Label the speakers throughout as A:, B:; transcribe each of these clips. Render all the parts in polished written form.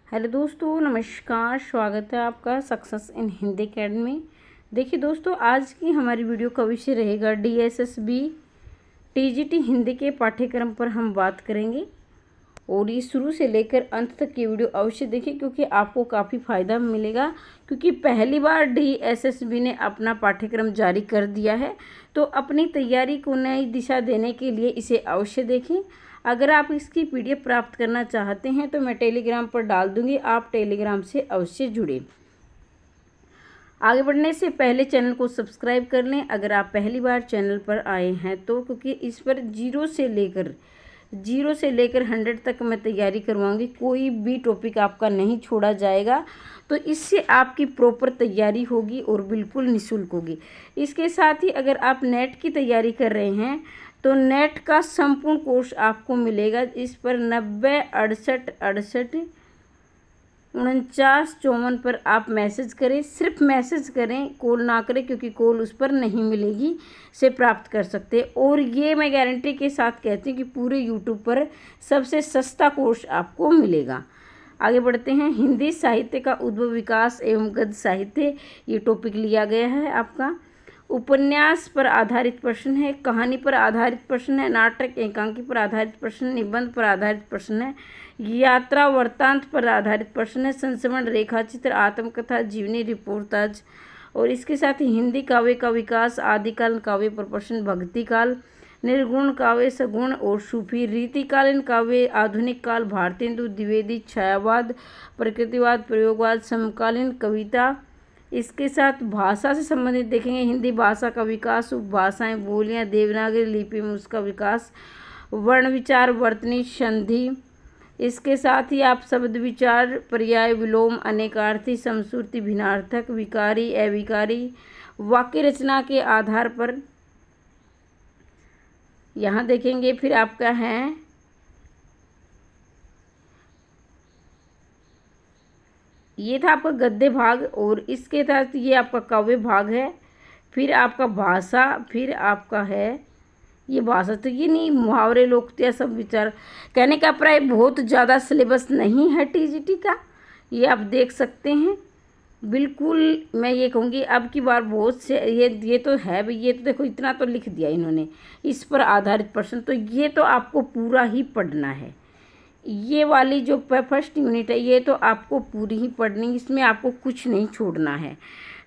A: Hello दोस्तों, नमस्कार। स्वागत है आपका सक्सेस इन हिंदी अकेडमी। देखिए दोस्तों, आज की हमारी वीडियो का विषय रहेगा DSSB TGT हिंदी के पाठ्यक्रम पर हम बात करेंगे। और ये शुरू से लेकर अंत तक ये वीडियो अवश्य देखिए, क्योंकि आपको काफ़ी फ़ायदा मिलेगा। क्योंकि पहली बार DSSB ने अपना पाठ्यक्रम जारी कर दिया है, तो अपनी तैयारी को नई दिशा देने के लिए इसे अवश्य देखें। अगर आप इसकी PDF प्राप्त करना चाहते हैं तो मैं टेलीग्राम पर डाल दूंगी, आप टेलीग्राम से अवश्य जुड़े। आगे बढ़ने से पहले चैनल को सब्सक्राइब कर लें अगर आप पहली बार चैनल पर आए हैं तो, क्योंकि इस पर जीरो से लेकर 100 तक मैं तैयारी करवाऊंगी। कोई भी टॉपिक आपका नहीं छोड़ा जाएगा, तो इससे आपकी प्रॉपर तैयारी होगी और बिल्कुल निःशुल्क होगी। इसके साथ ही अगर आप नेट की तैयारी कर रहे हैं तो नेट का संपूर्ण कोर्स आपको मिलेगा। इस पर 90 68 68 49 54 पर आप मैसेज करें, सिर्फ मैसेज करें, कॉल ना करें, क्योंकि कॉल उस पर नहीं मिलेगी, से प्राप्त कर सकते। और ये मैं गारंटी के साथ कहती हूँ कि पूरे यूट्यूब पर सबसे सस्ता कोर्स आपको मिलेगा। आगे बढ़ते हैं। हिंदी साहित्य का उद्भव, विकास एवं गद्य साहित्य, ये टॉपिक लिया गया है आपका। उपन्यास पर आधारित प्रश्न है, कहानी पर आधारित प्रश्न है, नाटक एकांकी पर आधारित प्रश्न, निबंध पर आधारित प्रश्न है, यात्रा वृत्तांत पर आधारित प्रश्न है, संस्मरण, रेखाचित्र, आत्मकथा, जीवनी, रिपोर्टाज। और इसके साथ ही हिंदी काव्य का विकास, आदिकाल काव्य पर प्रश्न, भक्ति काल, निर्गुण काव्य, सगुण और सूफी, रीतिकालीन काव्य, आधुनिक काल, भारतेंदु द्विवेदी, छायावाद, प्रकृतिवाद, प्रयोगवाद, समकालीन कविता। इसके साथ भाषा से संबंधित देखेंगे, हिंदी भाषा का विकास, उपभाषाएं, बोलियां, देवनागरी लिपि में उसका विकास, वर्ण विचार, वर्तनी, संधि। इसके साथ ही आप शब्द विचार, पर्याय, विलोम, अनेकार्थी, समश्रुति, भिन्नार्थक, विकारी, अविकारी, वाक्य रचना के आधार पर यहाँ देखेंगे। फिर आपका है ये था आपका गद्य भाग, और इसके तहत ये आपका काव्य भाग है। फिर आपका भाषा, फिर आपका है ये भाषा, तो ये नहीं, मुहावरे, लोकोक्तियाँ, सब विचार। कहने का प्राय बहुत ज़्यादा सिलेबस नहीं है TGT का, ये आप देख सकते हैं। बिल्कुल मैं ये कहूँगी अब की बार बहुत से ये तो है भाई, ये तो देखो इतना तो लिख दिया इन्होंने, इस पर आधारित प्रश्न, तो ये तो आपको पूरा ही पढ़ना है। ये वाली जो फर्स्ट यूनिट है ये तो आपको पूरी ही पढ़नी, इसमें आपको कुछ नहीं छोड़ना है।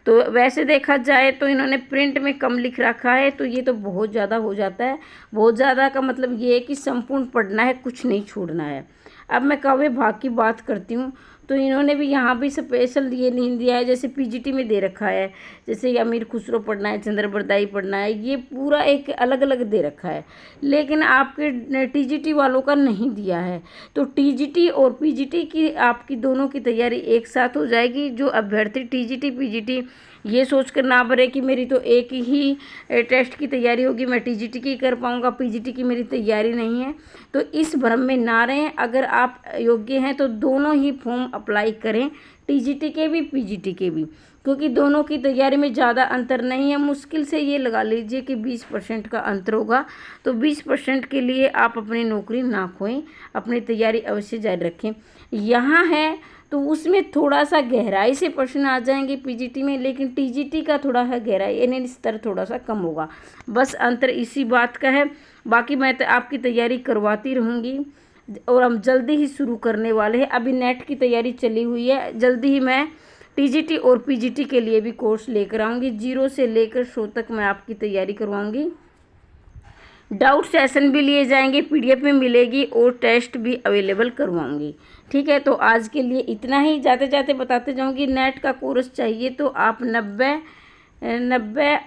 A: तो वैसे देखा जाए तो इन्होंने प्रिंट में कम लिख रखा है, तो ये तो बहुत ज़्यादा हो जाता है। बहुत ज़्यादा का मतलब ये है कि संपूर्ण पढ़ना है, कुछ नहीं छोड़ना है। अब मैं काव्य भाग की बात करती हूँ, तो इन्होंने भी यहाँ भी स्पेशल ये नहीं दिया है, जैसे PGT में दे रखा है, जैसे अमीर खुसरो पढ़ना है, चंद्र बरदाई पढ़ना है, ये पूरा एक अलग अलग दे रखा है। लेकिन आपके TGT वालों का नहीं दिया है, तो TGT और PGT की आपकी दोनों की तैयारी एक साथ हो जाएगी। जो अभ्यर्थी TGT PGT ये सोच कर ना भरे कि मेरी तो एक ही टेस्ट की तैयारी होगी, मैं TGT की कर पाऊँगा, PGT की मेरी तैयारी नहीं है, तो इस भ्रम में ना रहें। अगर आप योग्य हैं तो दोनों ही फॉर्म अप्लाई करें, TGT के भी PGT के भी, क्योंकि दोनों की तैयारी में ज़्यादा अंतर नहीं है। मुश्किल से ये लगा लीजिए कि 20% का अंतर होगा, तो 20% के लिए आप अपनी नौकरी ना खोएं, अपनी तैयारी अवश्य जारी रखें। यहाँ है तो उसमें थोड़ा सा गहराई से प्रश्न आ जाएंगे PGT में, लेकिन TGT का थोड़ा है गहराई, यानी स्तर थोड़ा सा कम होगा, बस अंतर इसी बात का है। बाकी मैं तो आपकी तैयारी करवाती रहूँगी, और हम जल्दी ही शुरू करने वाले हैं। अभी नेट की तैयारी चली हुई है, जल्दी ही मैं TGT और PGT के लिए भी कोर्स लेकर आऊँगी। 0 से लेकर 100 तक मैं आपकी तैयारी करवाऊँगी। डाउट सेशन भी लिए जाएंगे, PDF में मिलेगी, और टेस्ट भी अवेलेबल करवाऊंगी। ठीक है, तो आज के लिए इतना ही। जाते जाते बताते जाऊंगी, नेट का कोर्स चाहिए तो आप 90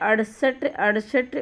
A: 68 68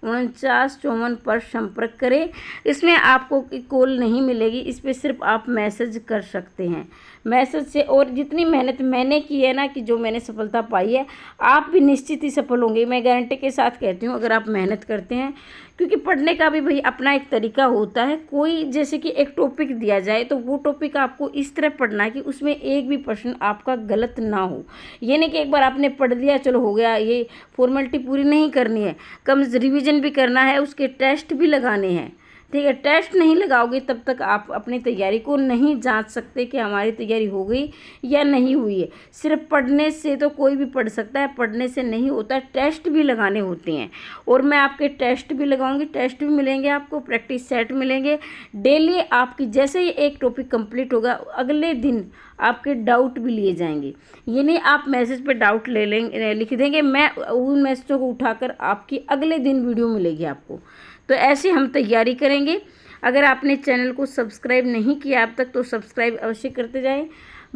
A: 49 54 पर संपर्क करें। इसमें आपको कॉल नहीं मिलेगी, इस पर सिर्फ आप मैसेज कर सकते हैं। मैसेज से, और जितनी मेहनत मैंने की है ना, कि जो मैंने सफलता पाई है, आप भी निश्चित ही सफल होंगे, मैं गारंटी के साथ कहती हूँ, अगर आप मेहनत करते हैं। क्योंकि पढ़ने का भी भाई अपना एक तरीका होता है। कोई जैसे कि एक टॉपिक दिया जाए तो वो टॉपिक आपको इस तरह पढ़ना है कि उसमें एक भी प्रश्न आपका गलत ना हो। ये नहीं कि एक बार आपने पढ़ लिया चलो हो गया, ये फॉर्मेलिटी पूरी नहीं करनी है, कम रिवीजन भी करना है, उसके टेस्ट भी लगाने हैं। ठीक है। टेस्ट नहीं लगाओगे तब तक आप अपनी तैयारी को नहीं जांच सकते कि हमारी तैयारी हो गई या नहीं हुई है। सिर्फ पढ़ने से तो कोई भी पढ़ सकता है, पढ़ने से नहीं होता, टेस्ट भी लगाने होते हैं। और मैं आपके टेस्ट भी लगाऊंगी, टेस्ट भी मिलेंगे आपको, प्रैक्टिस सेट मिलेंगे डेली आपकी। जैसे ही एक टॉपिक कंप्लीट होगा अगले दिन आपके डाउट भी लिए जाएंगे। ये नहीं आप मैसेज पे डाउट ले लेंगे, लिख देंगे, मैं उन मैसेजों को उठाकर आपकी अगले दिन वीडियो मिलेगी आपको। तो ऐसे हम तैयारी करेंगे। अगर आपने चैनल को सब्सक्राइब नहीं किया अब तक तो सब्सक्राइब अवश्य करते जाएं,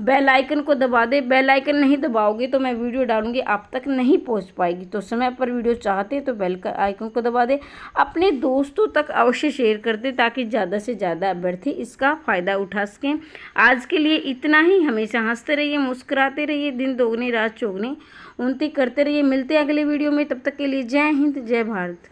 A: बेल आइकन को दबा दें। बेल आइकन नहीं दबाओगे तो मैं वीडियो डालूंगी आप तक नहीं पहुंच पाएगी। तो समय पर वीडियो चाहते हैं तो बेल का आइकन को दबा दें, अपने दोस्तों तक अवश्य शेयर कर दें ताकि ज़्यादा से ज़्यादा अभ्यर्थी इसका फ़ायदा उठा सकें। आज के लिए इतना ही। हमेशा हंसते रहिए, मुस्कुराते रहिए, दिन दोगुनी रात चौगुनी उन्नति करते रहिए। मिलते हैं अगले वीडियो में, तब तक के लिए जय हिंद, जय भारत।